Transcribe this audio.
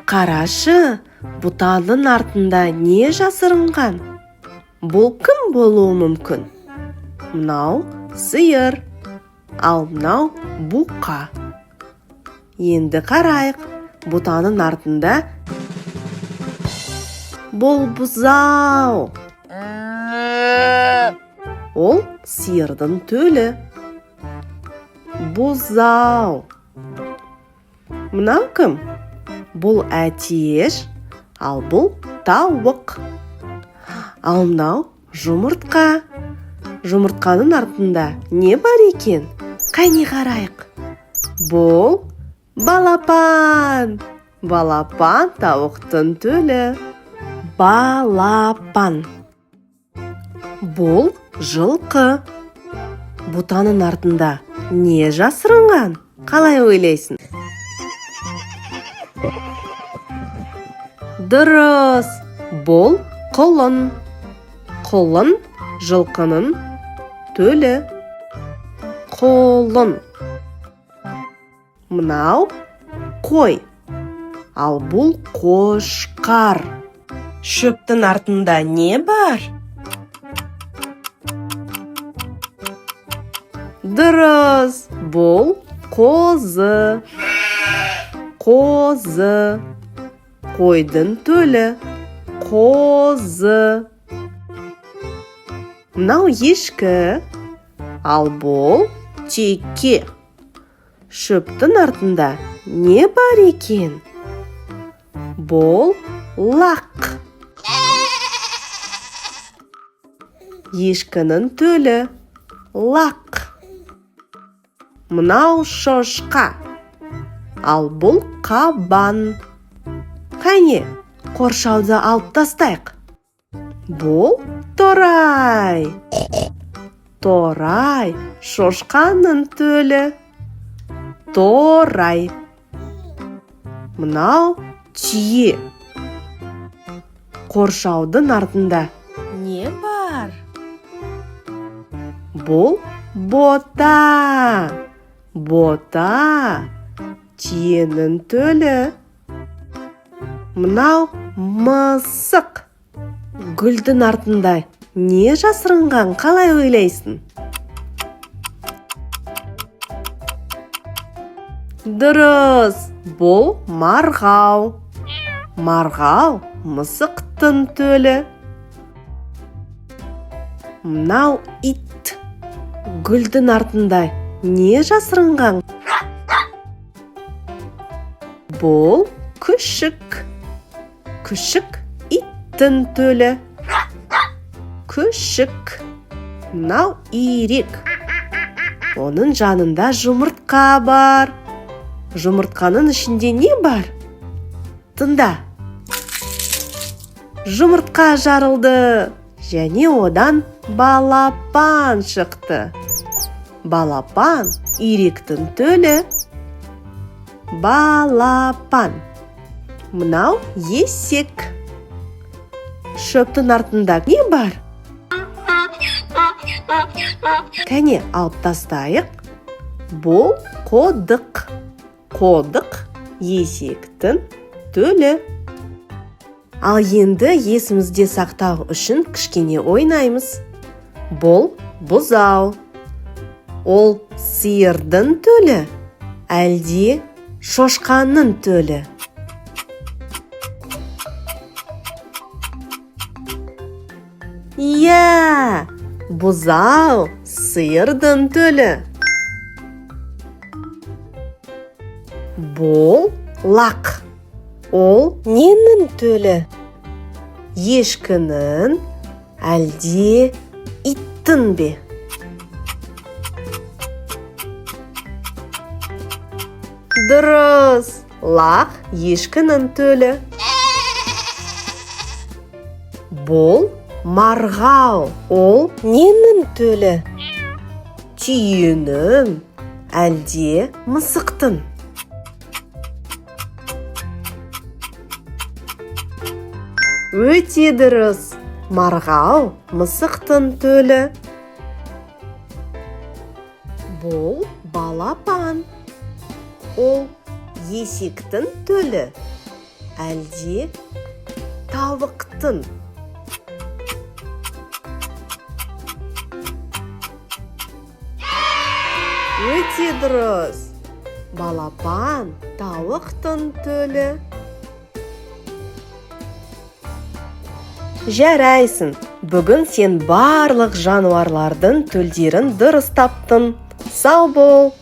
Қарашы, бұтаның артында не жасырынған? Бұл кім болуы мүмкін? Мынау сиыр, ал мынау бұқа. Енді қарайық, бұтаның артында бұл бұзау. Ол сиырдың төлі. Бұзау. Мынау кім? Бұл әтеш, ал бұл тауық. Ал мынау жұмыртқа. Жұмыртқаның артында не бар екен? Қане қарайық. Бұл балапан. Балапан тауықтың төлі. Балапан. Бұл жылқы. Бұтаның артында не жасырынған? Қалай ойлайсың? Дұрыс, бұл құлын. Құлын жылқының төлі. Құлын. Мынау қой. Ал бұл қошқар. Шөптің артында не бар? Дұрыс, бұл қозы. Қозы. Қойдың төлі. Қозы. Мынау ешкі. Ал бұл теке. Шөптің артында не бар екен? Бұл лақ. Ешкінің төлі. Лақ. Мынау шошқа. Ал бұл қабан. Қане, қоршауды алып тастайық. Бұл торай. Торай шошқаның төлі. Торай. Мынау түйе. Қоршаудың артында не бар? Бұл бота. Бота. Түйенің төлі. Мынау мысық. Гүлдің артында не жасырынған? Қалай ойлайсың? Дұрыс, бұл марғау. Марғау мысықтың төлі. Мынау ит. Гүлдің артында не жасырынған? Бұл күшік. Күшік иттің төлі. Күшік. Мынау ирек. Оның жанында жұмыртқа бар. Жұмыртқаның ішінде не бар? Тыңда. Жұмыртқа жарылды. Және одан балапан шықты. Балапан иректің төлі. Балапан. Мынау есек. Шөптің артында не бар? Кәне, алып тастайық. Бұл қодық. Қодық есектің төлі. Ал енді есімізде сақтау үшін кішкене ойнаймыз. Бұл бұзау. Ол сиырдың төлі, әлде шошқаның төлі? Иә, бұзау сиырдың төлі. Бұл лақ. Ол ненің төлі? Ешкінің, әлде иттің бе? Дұрыс, лақ ешкінің төлі. Бұл марғау. Ол ненің төлі? Түйенің, әлде мысықтың? Өте дұрыс. Марғау мысықтың төлі. Бұл балапан. Ол есектің төлі әлде тауықтың? Өте дұрыс. Балапан тауықтың төлі. Жарайсың. Бүгін сен барлық жануарлардың төлдерін дұрыс таптың. Сау бол!